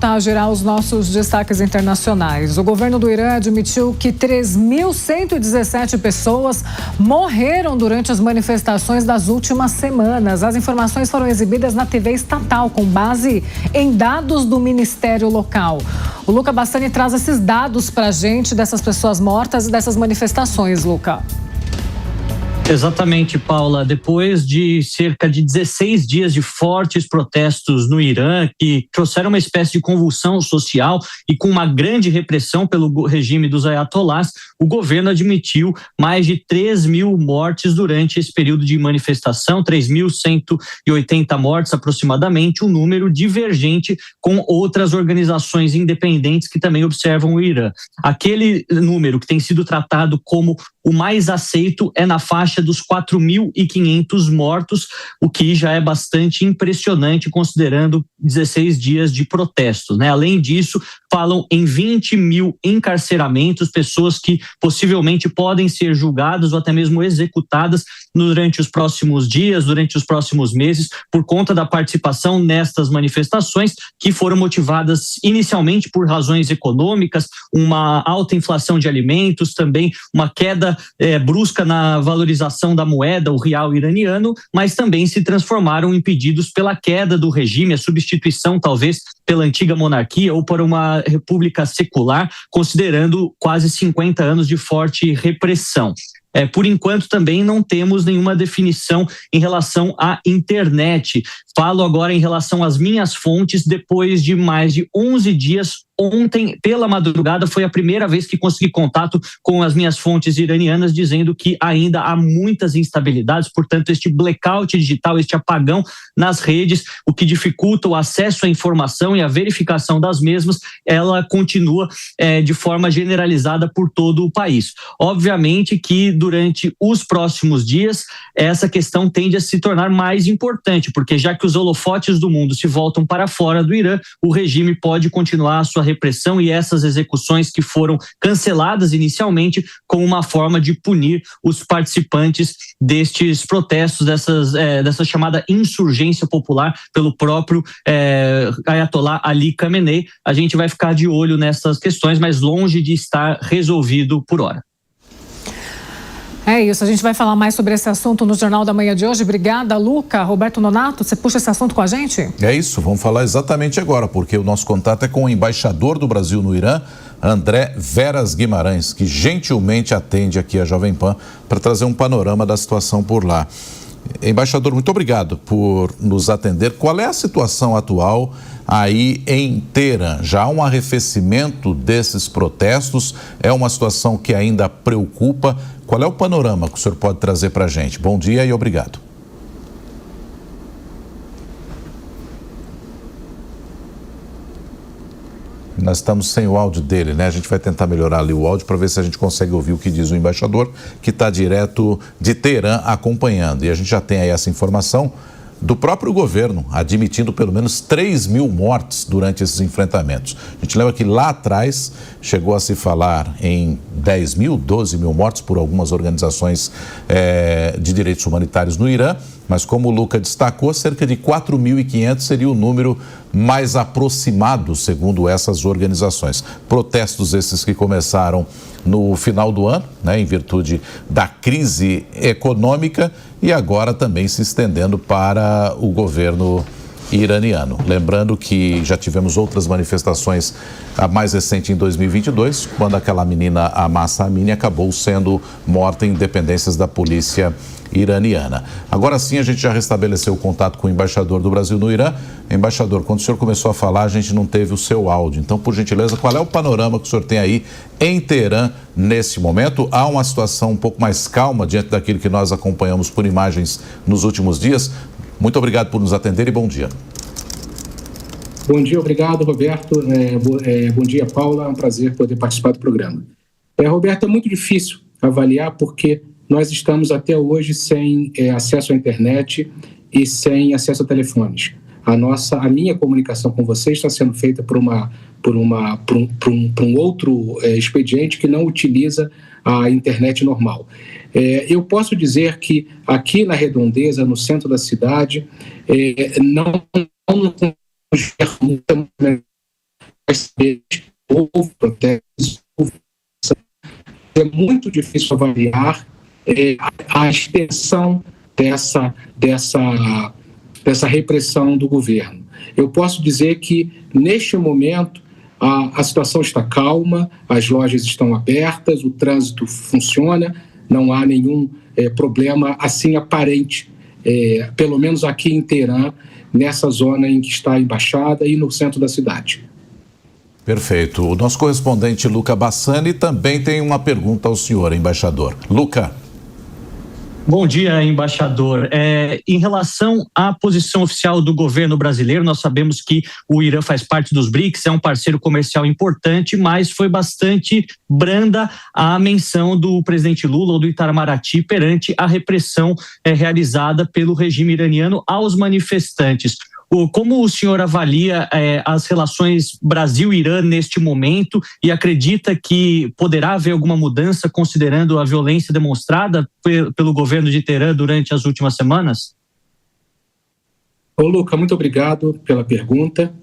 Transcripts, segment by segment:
A girar os nossos destaques internacionais. O governo do Irã admitiu que 3.117 pessoas morreram durante as manifestações das últimas semanas. As informações foram exibidas na TV estatal, com base em dados do Ministério Local. O Luca Bastani traz esses dados para a gente dessas pessoas mortas e dessas manifestações, Luca. Exatamente, Paula. Depois de cerca de 16 dias de fortes protestos no Irã, que trouxeram uma espécie de convulsão social e com uma grande repressão pelo regime dos ayatolás, o governo admitiu mais de 3.000 mortes durante esse período de manifestação, 3.180 mortes aproximadamente, um número divergente com outras organizações independentes que também observam o Irã. Aquele número que tem sido tratado como o mais aceito é na faixa dos 4.500 mortos, o que já é bastante impressionante considerando 16 dias de protestos, né? Além disso, falam em 20.000 encarceramentos, pessoas que possivelmente podem ser julgadas ou até mesmo executadas durante os próximos dias, durante os próximos meses, por conta da participação nestas manifestações que foram motivadas inicialmente por razões econômicas, uma alta inflação de alimentos, também uma queda brusca na valorização da moeda, o real iraniano, mas também se transformaram em pedidos pela queda do regime, a substituição talvez pela antiga monarquia ou por uma república secular, considerando quase 50 anos de forte repressão. Por enquanto também não temos nenhuma definição em relação à internet. Falo agora em relação às minhas fontes, depois de mais de 11 dias. Ontem, pela madrugada, foi a primeira vez que consegui contato com as minhas fontes iranianas, dizendo que ainda há muitas instabilidades, portanto, este blackout digital, este apagão nas redes, o que dificulta o acesso à informação e a verificação das mesmas, ela continua de forma generalizada por todo o país. Obviamente que durante os próximos dias, essa questão tende a se tornar mais importante, porque já que os holofotes do mundo se voltam para fora do Irã, o regime pode continuar a sua repressão e essas execuções que foram canceladas inicialmente como uma forma de punir os participantes destes protestos, dessa chamada insurgência popular pelo próprio Ayatollah Ali Khamenei. A gente vai ficar de olho nessas questões, mas longe de estar resolvido por hora. É isso, a gente vai falar mais sobre esse assunto no Jornal da Manhã de hoje. Obrigada, Luca. Roberto Nonato, você puxa esse assunto com a gente? É isso, vamos falar exatamente agora, porque o nosso contato é com o embaixador do Brasil no Irã, André Veras Guimarães, que gentilmente atende aqui a Jovem Pan para trazer um panorama da situação por lá. Embaixador, muito obrigado por nos atender. Qual é a situação atual aí em Teherã? Já há um arrefecimento desses protestos? É uma situação que ainda preocupa? Qual é o panorama que o senhor pode trazer para a gente? Bom dia e obrigado. Nós estamos sem o áudio dele, né? A gente vai tentar melhorar ali o áudio para ver se a gente consegue ouvir o que diz o embaixador, que está direto de Teherã acompanhando. E a gente já tem aí essa informação do próprio governo, admitindo pelo menos 3.000 mortes durante esses enfrentamentos. A gente lembra que lá atrás chegou a se falar em 10.000, 12.000 mortes por algumas organizações de direitos humanitários no Irã, mas como o Luca destacou, cerca de 4.500 seria o número mais aproximado, segundo essas organizações. Protestos esses que começaram no final do ano, né, em virtude da crise econômica e agora também se estendendo para o governo iraniano. Lembrando que já tivemos outras manifestações, a mais recente em 2022, quando aquela menina, a Mahsa Amini, acabou sendo morta em dependências da polícia iraniana. Agora sim, a gente já restabeleceu o contato com o embaixador do Brasil no Irã. Embaixador, quando o senhor começou a falar, a gente não teve o seu áudio. Então, por gentileza, qual é o panorama que o senhor tem aí em Teherã nesse momento? Há uma situação um pouco mais calma diante daquilo que nós acompanhamos por imagens nos últimos dias? Muito obrigado por nos atender e bom dia. Bom dia, obrigado, Roberto. Bom dia, Paula. É um prazer poder participar do programa. Roberto, é muito difícil avaliar porque nós estamos até hoje sem acesso à internet e sem acesso a telefones. A minha comunicação com você está sendo feita por um outro expediente que não utiliza a internet normal. Eu posso dizer que aqui na Redondeza, no centro da cidade, não houve protestos, é muito difícil avaliar a extensão dessa repressão do governo. Eu posso dizer que, neste momento, a situação está calma, as lojas estão abertas, o trânsito funciona, não há nenhum problema assim aparente, pelo menos aqui em Teherã, nessa zona em que está a embaixada e no centro da cidade. Perfeito. O nosso correspondente Luca Bassani também tem uma pergunta ao senhor, embaixador. Luca. Bom dia, embaixador. Em relação à posição oficial do governo brasileiro, nós sabemos que o Irã faz parte dos BRICS, é um parceiro comercial importante, mas foi bastante branda a menção do presidente Lula ou do Itamaraty perante a repressão realizada pelo regime iraniano aos manifestantes. Como o senhor avalia as relações Brasil-Irã neste momento e acredita que poderá haver alguma mudança considerando a violência demonstrada pelo governo de Teherã durante as últimas semanas? Luca, muito obrigado pela pergunta.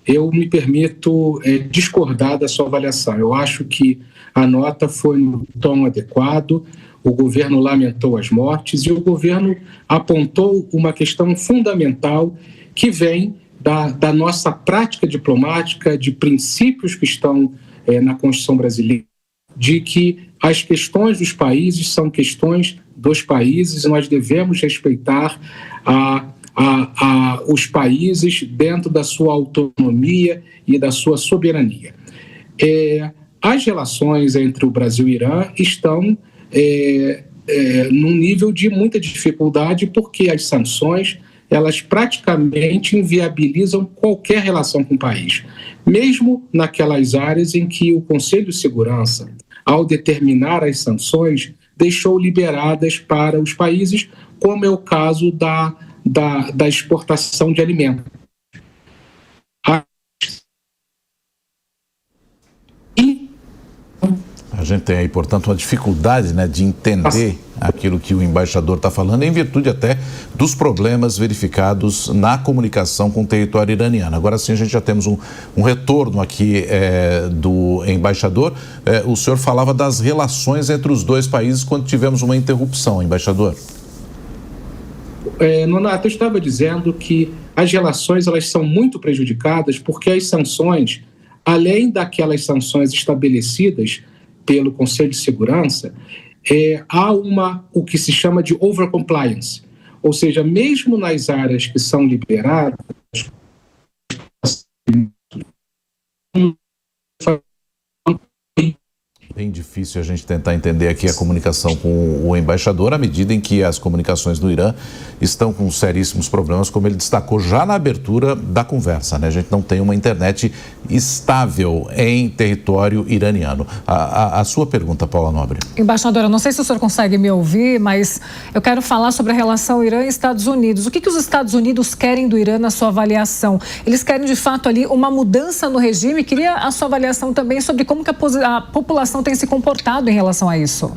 Eu me permito discordar da sua avaliação. Eu acho que a nota foi no tom adequado, o governo lamentou as mortes e o governo apontou uma questão fundamental que vem da nossa prática diplomática, de princípios que estão na Constituição brasileira, de que as questões dos países são questões dos países e nós devemos respeitar os países dentro da sua autonomia e da sua soberania. As relações entre o Brasil e o Irã estão num nível de muita dificuldade porque as sanções elas praticamente inviabilizam qualquer relação com o país, mesmo naquelas áreas em que o Conselho de Segurança, ao determinar as sanções, deixou liberadas para os países, como é o caso da exportação de alimentos. A gente tem aí, portanto, uma dificuldade, né, de entender aquilo que o embaixador está falando, em virtude até dos problemas verificados na comunicação com o território iraniano. Agora sim, a gente já temos um retorno aqui do embaixador. O senhor falava das relações entre os dois países quando tivemos uma interrupção, embaixador. Nonato, eu estava dizendo que as relações elas são muito prejudicadas porque as sanções, além daquelas sanções estabelecidas pelo Conselho de Segurança, há o que se chama de overcompliance, ou seja, mesmo nas áreas que são liberadas, Bem difícil a gente tentar entender aqui a comunicação com o embaixador, à medida em que as comunicações do Irã estão com seríssimos problemas, como ele destacou já na abertura da conversa, né? A gente não tem uma internet estável em território iraniano. A sua pergunta, Paula Nobre. Embaixadora, não sei se o senhor consegue me ouvir, mas eu quero falar sobre a relação Irã e Estados Unidos. O que os Estados Unidos querem do Irã na sua avaliação? Eles querem, de fato, ali uma mudança no regime? Queria a sua avaliação também sobre como que a população tem se comportado em relação a isso.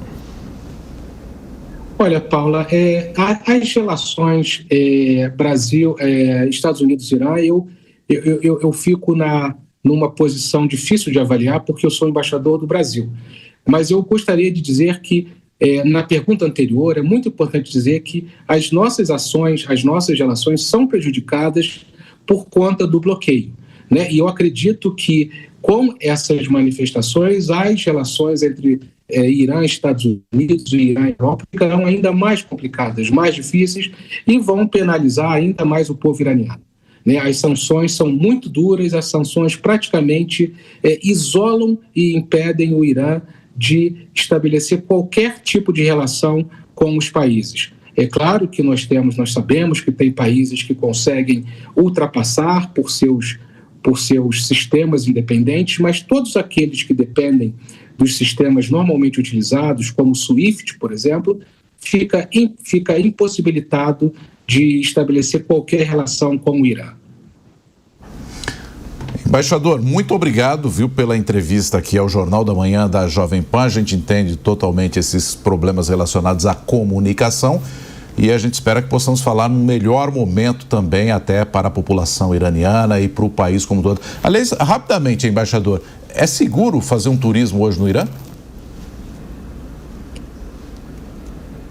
Olha, Paula, as relações Brasil, Estados Unidos e Irã, eu fico numa posição difícil de avaliar porque eu sou embaixador do Brasil. Mas eu gostaria de dizer que, na pergunta anterior, é muito importante dizer que as nossas ações, as nossas relações são prejudicadas por conta do bloqueio, né? E eu acredito que, com essas manifestações, as relações entre Irã, Estados Unidos e Irã e Europa ficarão ainda mais complicadas, mais difíceis e vão penalizar ainda mais o povo iraniano. Né? As sanções são muito duras, as sanções praticamente isolam e impedem o Irã de estabelecer qualquer tipo de relação com os países. É claro que nós sabemos que tem países que conseguem ultrapassar por seus sistemas independentes, mas todos aqueles que dependem dos sistemas normalmente utilizados, como o SWIFT, por exemplo, fica impossibilitado de estabelecer qualquer relação com o Irã. Embaixador, muito obrigado, pela entrevista aqui ao Jornal da Manhã da Jovem Pan. A gente entende totalmente esses problemas relacionados à comunicação e a gente espera que possamos falar num melhor momento também até para a população iraniana e para o país como todo. Aliás, rapidamente, embaixador, é seguro fazer um turismo hoje no Irã?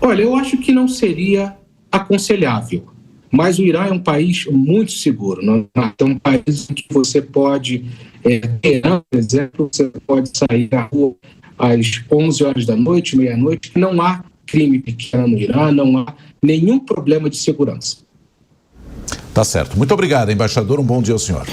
Olha, eu acho que não seria aconselhável, mas o Irã é um país muito seguro. É um país em que você pode, por exemplo, você pode sair da rua às 11 horas da noite, meia-noite, que não há crime pequeno no Irã, não há nenhum problema de segurança. Tá certo. Muito obrigado, embaixador. Um bom dia ao senhor.